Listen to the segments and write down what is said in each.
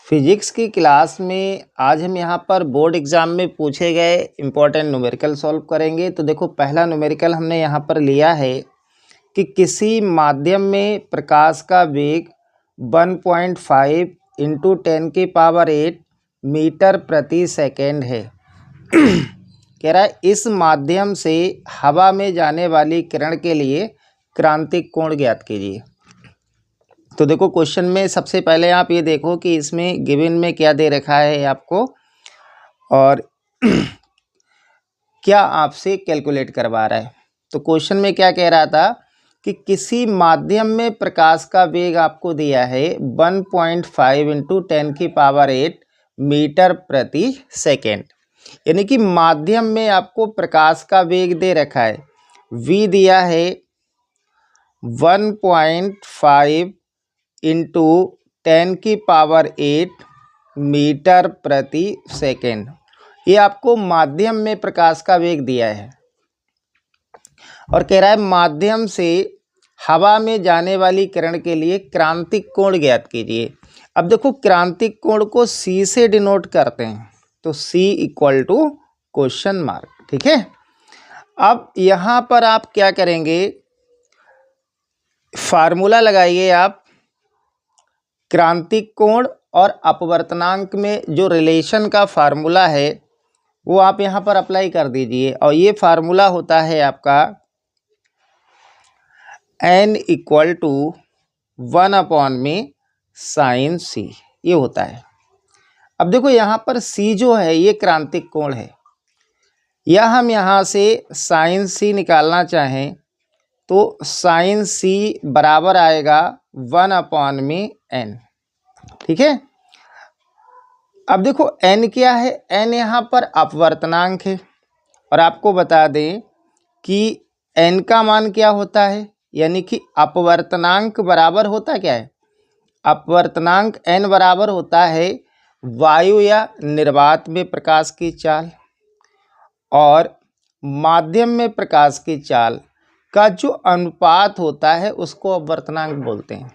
Physics की class में आज हम यहाँ पर बोर्ड एग्जाम में पूछे गए इम्पोर्टेंट न्यूमेरिकल सॉल्व करेंगे। तो देखो, पहला न्यूमेरिकल हमने यहाँ पर लिया है कि किसी माध्यम में प्रकाश का वेग 1.5 इंटू 10⁸ मीटर प्रति सेकेंड है। कह रहा है इस माध्यम से हवा में जाने वाली किरण के लिए क्रांतिक कोण ज्ञात कीजिए। तो देखो, क्वेश्चन में सबसे पहले आप ये देखो कि इसमें गिवन में क्या दे रखा है आपको और क्या आपसे कैलकुलेट करवा रहा है। तो क्वेश्चन में क्या कह रहा था कि किसी माध्यम में प्रकाश का वेग आपको दिया है 1.5 इंटू 10⁸ मीटर प्रति सेकेंड, यानी कि माध्यम में आपको प्रकाश का वेग दे रखा है। v दिया है 1.5 इंटू 10⁸ मीटर प्रति सेकेंड। ये आपको माध्यम में प्रकाश का वेग दिया है और कह रहा है माध्यम से हवा में जाने वाली किरण के लिए क्रांतिक कोण ज्ञात कीजिए। अब देखो, क्रांतिक कोण को C से डिनोट करते हैं, तो C equal to question mark. ठीक है, अब यहाँ पर आप क्या करेंगे, फार्मूला लगाइए आप। क्रांतिक कोण और अपवर्तनांक में जो रिलेशन का फार्मूला है वो आप यहाँ पर अप्लाई कर दीजिए, और ये फार्मूला होता है आपका n इक्वल टू 1/में साइन C, ये होता है। अब देखो, यहाँ पर C जो है ये क्रांतिक कोण है, या हम यहाँ से साइन C निकालना चाहें तो साइन C बराबर आएगा 1/में n। ठीक है, अब देखो n क्या है, n यहाँ पर अपवर्तनांक है, और आपको बता दें कि n का मान क्या होता है, यानी कि अपवर्तनांक बराबर होता क्या है, अपवर्तनांक n बराबर होता है वायु या निर्वात में प्रकाश की चाल और माध्यम में प्रकाश की चाल का जो अनुपात होता है उसको अपवर्तनांक बोलते हैं।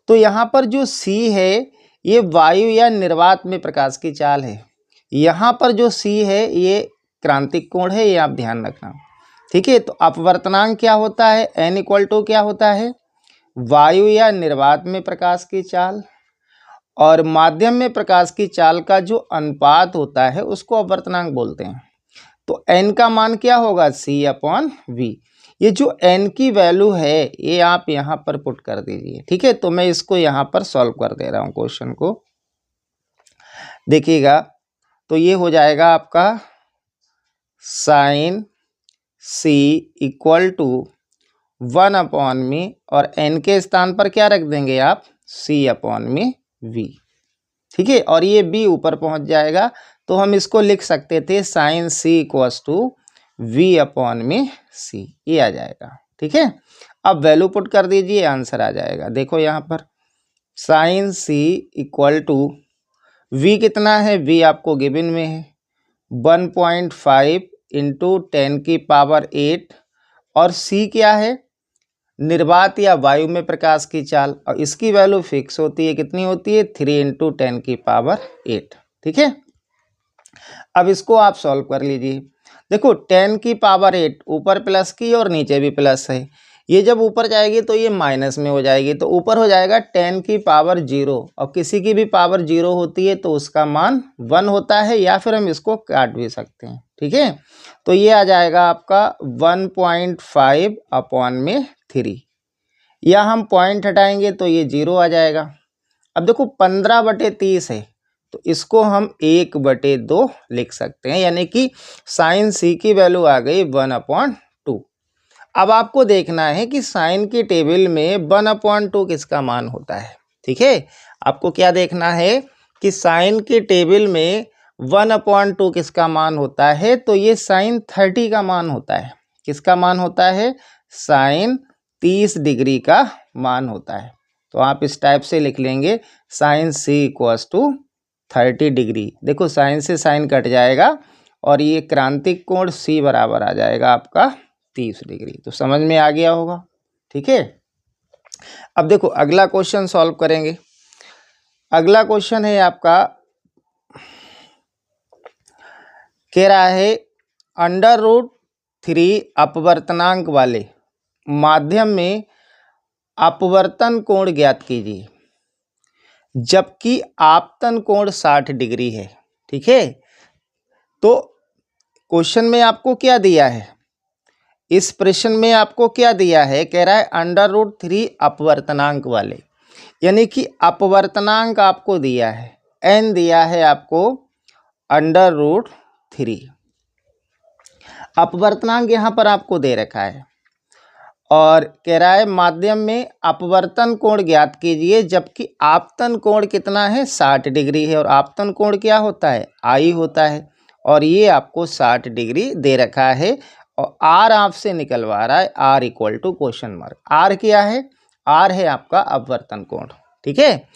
तो यहाँ पर जो C है ये वायु या निर्वात में प्रकाश की चाल है, यहाँ पर जो C है ये क्रांतिक कोण है, ये आप ध्यान रखना। ठीक है, तो अपवर्तनांक क्या होता है, n इक्वल टू क्या होता है, वायु या निर्वात में प्रकाश की चाल और माध्यम में प्रकाश की चाल का जो अनुपात होता है उसको अपवर्तनांक बोलते हैं। तो n का मान क्या होगा, C/v। ये जो n की वैल्यू है ये आप यहाँ पर पुट कर दीजिए। ठीक है, तो मैं इसको यहाँ पर सॉल्व कर दे रहा हूँ क्वेश्चन को, देखिएगा। तो ये हो जाएगा आपका साइन C इक्वल टू 1/में, और n के स्थान पर क्या रख देंगे आप, C/v। ठीक है, और ये b ऊपर पहुँच जाएगा, तो हम इसको लिख सकते थे साइन C इक्वल्स टू v/में c, ये आ जाएगा। ठीक है, अब वैल्यू पुट कर दीजिए, आंसर आ जाएगा। देखो यहाँ पर sine C equal to v कितना है, v आपको गिवन में है 1.5 इंटू 10⁸, और c क्या है, निर्वात या वायु में प्रकाश की चाल, और इसकी वैल्यू फिक्स होती है, कितनी होती है, 3 इंटू 10⁸। ठीक है, अब इसको आप सॉल्व कर लीजिए। देखो, 10⁸ ऊपर प्लस की और नीचे भी प्लस है, ये जब ऊपर जाएगी तो ये माइनस में हो जाएगी, तो ऊपर हो जाएगा 10⁻0, और किसी की भी पावर 0 होती है तो उसका मान 1 होता है, या फिर हम इसको काट भी सकते हैं। ठीक है, तो ये आ जाएगा आपका 1.5/3, या हम पॉइंट हटाएंगे तो ये 0 आ जाएगा। अब देखो 15/30 है, तो इसको हम 1/2 लिख सकते हैं, यानी कि साइन C की वैल्यू आ गई 1/2। अब आपको देखना है कि साइन की टेबल में 1/2 किसका मान होता है। ठीक है, आपको क्या देखना है कि साइन की टेबल में 1/2 किसका मान होता है, तो ये साइन 30 का मान होता है। किसका मान होता है, साइन 30 डिग्री का मान होता है। तो आप इस टाइप से लिख लेंगे sine C equals to 30 degree. देखो, साइन से साइन कट जाएगा और ये क्रांतिक कोण C बराबर आ जाएगा आपका 30 डिग्री। तो समझ में आ गया होगा। ठीक है, अब देखो अगला क्वेश्चन सॉल्व करेंगे। अगला क्वेश्चन है आपका, कह रहा है √3 अपवर्तनांक वाले माध्यम में अपवर्तन कोण ज्ञात कीजिए जबकि आपतन कोण 60 डिग्री है। ठीक है, तो क्वेश्चन में आपको क्या दिया है, इस प्रश्न में आपको क्या दिया है, कह रहा है √3 अपवर्तनांक वाले, यानी कि अपवर्तनांक आपको दिया है, n दिया है आपको √3। अपवर्तनांक यहाँ पर आपको दे रखा है और कह रहा है माध्यम में अपवर्तन कोण ज्ञात कीजिए जबकि आपतन कोण कितना है, 60 डिग्री है, और आपतन कोण क्या होता है, I होता है, और ये आपको 60 डिग्री दे रखा है और R आपसे निकलवा रहा है, R equal to question mark. R क्या है, R है आपका अपवर्तन कोण। ठीक है,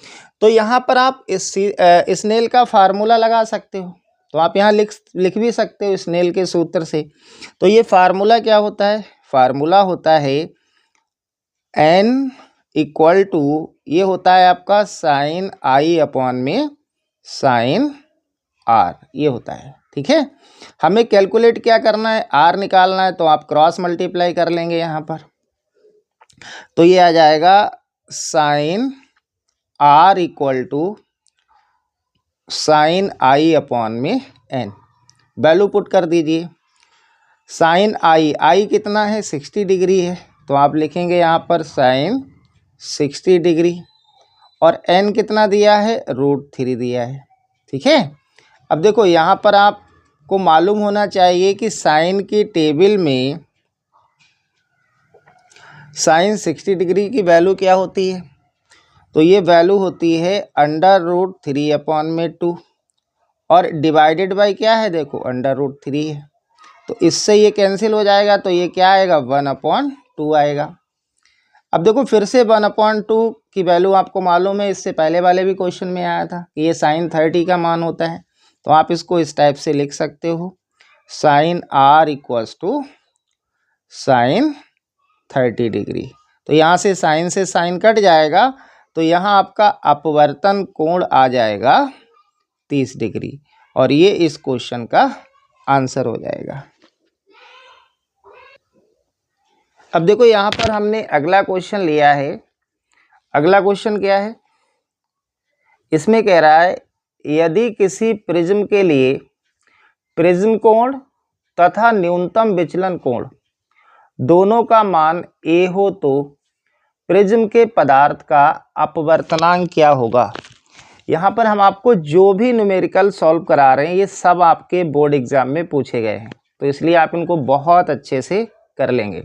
तो यहाँ पर आप स्नेल का फार्मूला लगा सकते हो, तो आप यहाँ लिख भी सकते हो स्नेल के सूत्र से। तो ये फार्मूला क्या होता है, फार्मूला होता है n इक्वल टू, ये होता है आपका साइन I अपॉन में साइन R, ये होता है। ठीक है, हमें कैलकुलेट क्या करना है, R निकालना है, तो आप क्रॉस मल्टीप्लाई कर लेंगे यहाँ पर, तो ये आ जाएगा sine R equal to sine I upon में n, वैल्यू पुट कर दीजिए। साइन I कितना है, 60 डिग्री है, तो आप लिखेंगे यहाँ पर साइन 60 डिग्री, और n कितना दिया है, √3 दिया है। ठीक है, अब देखो यहाँ पर आपको मालूम होना चाहिए कि साइन की टेबल में साइन 60 डिग्री की वैल्यू क्या होती है, तो ये वैल्यू होती है √3 अपॉन में 2, और डिवाइडेड बाय क्या है, देखो √3 है, तो इससे ये कैंसिल हो जाएगा, तो ये क्या आएगा, 1/2 आएगा। अब देखो फिर से 1/2 की वैल्यू आपको मालूम है, इससे पहले वाले भी क्वेश्चन में आया था कि ये साइन 30 का मान होता है, तो आप इसको इस टाइप से लिख सकते हो, sine R equals to sine 30 degree. तो यहाँ से साइन कट जाएगा, तो यहाँ आपका अपवर्तन कोण आ जाएगा 30 डिग्री, और ये इस क्वेश्चन का आंसर हो जाएगा। अब देखो यहाँ पर हमने अगला क्वेश्चन लिया है। अगला क्वेश्चन क्या है, इसमें कह रहा है यदि किसी प्रिज्म के लिए प्रिज्म कोण तथा न्यूनतम विचलन कोण दोनों का मान A हो तो प्रिज्म के पदार्थ का अपवर्तनांक क्या होगा। यहाँ पर हम आपको जो भी न्यूमेरिकल सॉल्व करा रहे हैं ये सब आपके बोर्ड एग्जाम में पूछे गए हैं, तो इसलिए आप इनको बहुत अच्छे से कर लेंगे।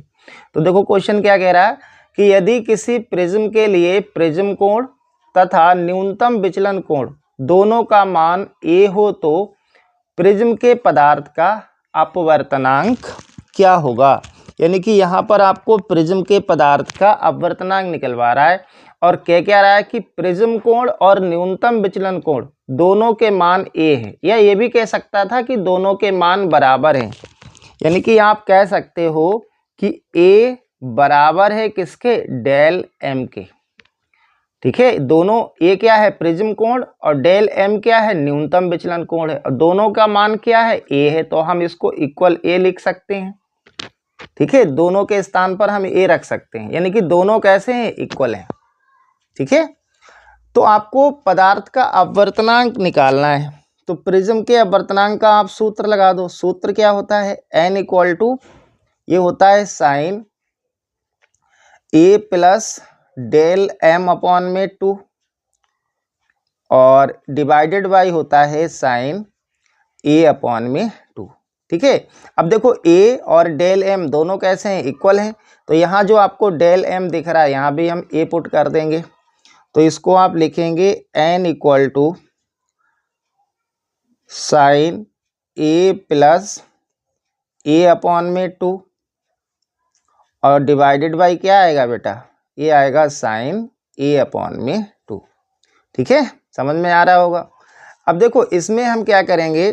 तो देखो क्वेश्चन क्या कह रहा है कि यदि किसी प्रिज्म के लिए प्रिज्म कोण तथा न्यूनतम विचलन कोण दोनों का मान A हो तो प्रिज्म के पदार्थ का अपवर्तनांक क्या होगा। यानी कि यहाँ पर आपको प्रिज्म के पदार्थ का अपवर्तनांक निकलवा रहा है और क्या रहा है कि प्रिज्म कोण और न्यूनतम विचलन कोण दोनों के मान A है, या ये भी कह सकता था कि दोनों के मान बराबर हैं। यानी कि आप कह सकते हो कि A बराबर है किसके, डेल M के। ठीक है, दोनों A क्या है, प्रिज्म कोण, और डेल M क्या है, न्यूनतम विचलन कोण है, और दोनों का मान क्या है, A है, तो हम इसको इक्वल A लिख सकते हैं। ठीक है, दोनों के स्थान पर हम A रख सकते हैं, यानी कि दोनों कैसे हैं, इक्वल हैं। ठीक है, तो आपको पदार्थ का अपवर्तनांक निकालना है, तो प्रिज्म के अपवर्तनांक का आप सूत्र लगा दो। सूत्र क्या होता है, n इक्वल टू, ये होता है sine A plus del M upon में 2, और डिवाइडेड बाई होता है साइन A अपॉन में 2। ठीक है, अब देखो A और डेल M दोनों कैसे हैं, इक्वल हैं, तो यहाँ जो आपको डेल M दिख रहा है यहाँ भी हम A पुट कर देंगे, तो इसको आप लिखेंगे n equal to sine A plus A upon में 2, और डिवाइडेड बाई क्या आएगा बेटा, ये आएगा साइन A अपॉन में 2। ठीक है, समझ में आ रहा होगा। अब देखो इसमें हम क्या करेंगे,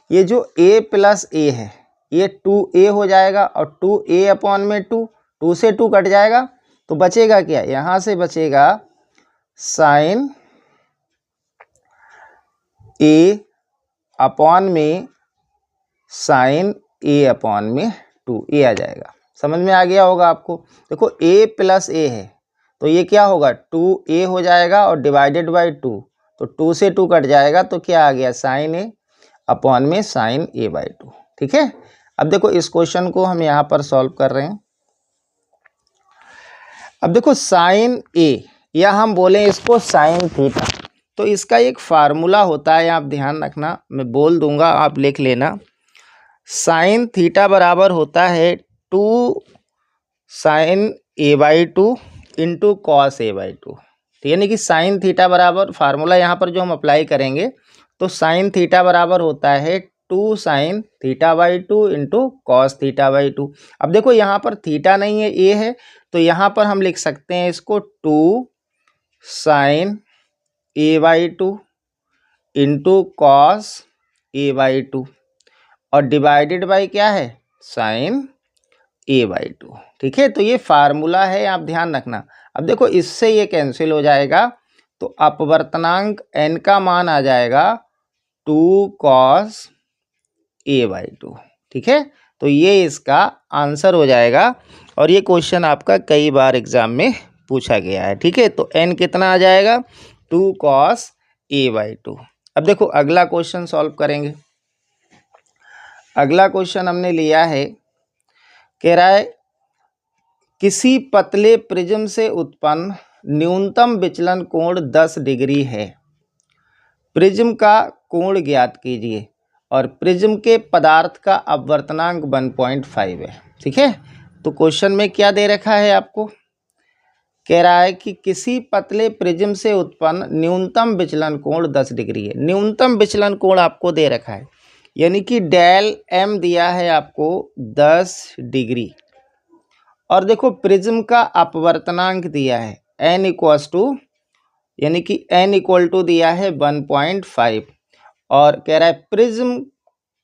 ये जो A प्लस A है ये 2A हो जाएगा, और 2A अपॉन में 2, 2 से 2 कट जाएगा, तो बचेगा क्या, यहाँ से बचेगा साइन ए अपॉन में साइन ए अपॉन में 2, ए आ जाएगा। समझ में आ गया होगा आपको। देखो a प्लस ए है तो ये क्या होगा 2a हो जाएगा और डिवाइडेड बाई 2, तो 2 से 2 कट जाएगा तो क्या आ गया साइन ए अपॉन में साइन ए बाई 2। ठीक है, अब देखो इस क्वेश्चन को हम यहाँ पर सॉल्व कर रहे हैं। अब देखो साइन ए या हम बोलें इसको साइन थीटा, तो इसका एक फार्मूला होता है, आप ध्यान रखना, मैं बोल दूंगा आप लिख लेना। साइन थीटा बराबर होता है 2 sine A by 2 into cos A by 2। तो यानी कि साइन थीटा बराबर, फार्मूला यहाँ पर जो हम अप्लाई करेंगे तो साइन थीटा बराबर होता है 2 sine theta by 2 into cos theta by 2। अब देखो यहाँ पर थीटा नहीं है, ए है, तो यहाँ पर हम लिख सकते हैं इसको 2 sine A by 2 into cos A by 2 और डिवाइडेड बाई क्या है साइन ए बाई 2। ठीक है, तो ये फार्मूला है, आप ध्यान रखना। अब देखो इससे ये कैंसिल हो जाएगा तो अपवर्तनांक n का मान आ जाएगा 2 कॉस ए बाई 2। ठीक है, तो ये इसका आंसर हो जाएगा और ये क्वेश्चन आपका कई बार एग्जाम में पूछा गया है। ठीक है, तो n कितना आ जाएगा 2 कॉस ए बाई 2। अब देखो अगला क्वेश्चन सॉल्व करेंगे। अगला क्वेश्चन हमने लिया है, कह रहा है किसी पतले प्रिज्म से उत्पन्न न्यूनतम विचलन कोण 10 डिग्री है, प्रिज्म का कोण ज्ञात कीजिए और प्रिज्म के पदार्थ का अपवर्तनांक 1.5 है। ठीक है, तो क्वेश्चन में क्या दे रखा है आपको, कह रहा है कि किसी पतले प्रिज्म से उत्पन्न न्यूनतम विचलन कोण 10 डिग्री है। न्यूनतम विचलन कोण आपको दे रखा है, यानी कि डेल m दिया है आपको 10 डिग्री और देखो प्रिज्म का अपवर्तनांक दिया है n इक्वल्स टू, यानी कि n इक्वल टू दिया है 1.5 और कह रहा है प्रिज्म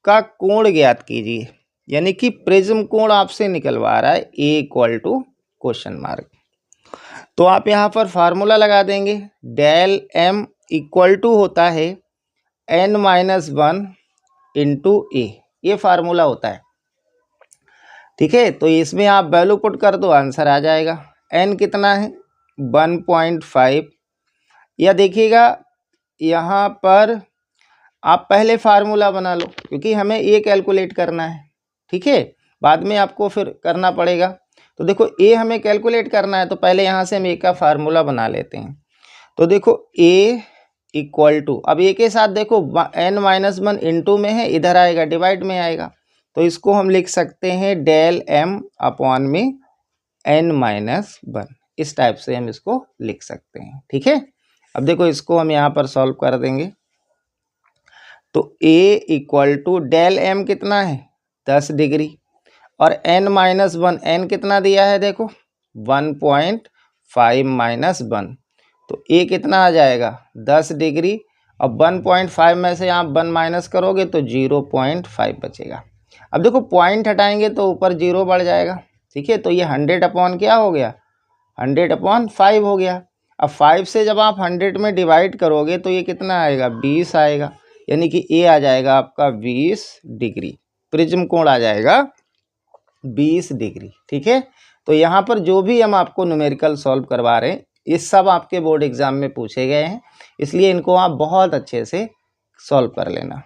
का कोण ज्ञात कीजिए, यानी कि प्रिज्म कोण आपसे निकलवा रहा है a equal to question mark. तो आप यहाँ पर फार्मूला लगा देंगे, डेल m इक्वल टू होता है n-1 इंटू ए, ये फार्मूला होता है। ठीक है, तो इसमें आप वैल्यू पुट कर दो, आंसर आ जाएगा। n कितना है 1.5, या देखिएगा यहाँ पर आप पहले फार्मूला बना लो क्योंकि हमें ये कैलकुलेट करना है। ठीक है, बाद में आपको फिर करना पड़ेगा। तो देखो a हमें कैलकुलेट करना है तो पहले यहाँ से हम a का फार्मूला बना लेते हैं। तो देखो a इक्वल टू, अब a के साथ देखो n-1 इंटू में है, इधर आएगा डिवाइड में आएगा, तो इसको हम लिख सकते हैं डेल m अपॉन में n-1, इस टाइप से हम इसको लिख सकते हैं। ठीक है, अब देखो इसको हम यहाँ पर सॉल्व कर देंगे तो a equal to del m कितना है 10 डिग्री और n-1, n कितना दिया है देखो 1.5 माइनस 1, तो a कितना आ जाएगा 10 डिग्री और 1.5 में से आप 1 माइनस करोगे तो 0.5 बचेगा। अब देखो पॉइंट हटाएंगे तो ऊपर 0 बढ़ जाएगा। ठीक है, तो ये 100 अपॉन क्या हो गया 100 अपॉन 5 हो गया। अब 5 से जब आप 100 में डिवाइड करोगे तो ये कितना आएगा 20 आएगा, यानी कि a आ जाएगा आपका 20 डिग्री, प्रिज्म कोण आ जाएगा 20 डिग्री। ठीक है, तो यहाँ पर जो भी हम आपको न्यूमेरिकल सॉल्व करवा रहे हैं ये सब आपके बोर्ड एग्जाम में पूछे गए हैं, इसलिए इनको आप बहुत अच्छे से सॉल्व कर लेना।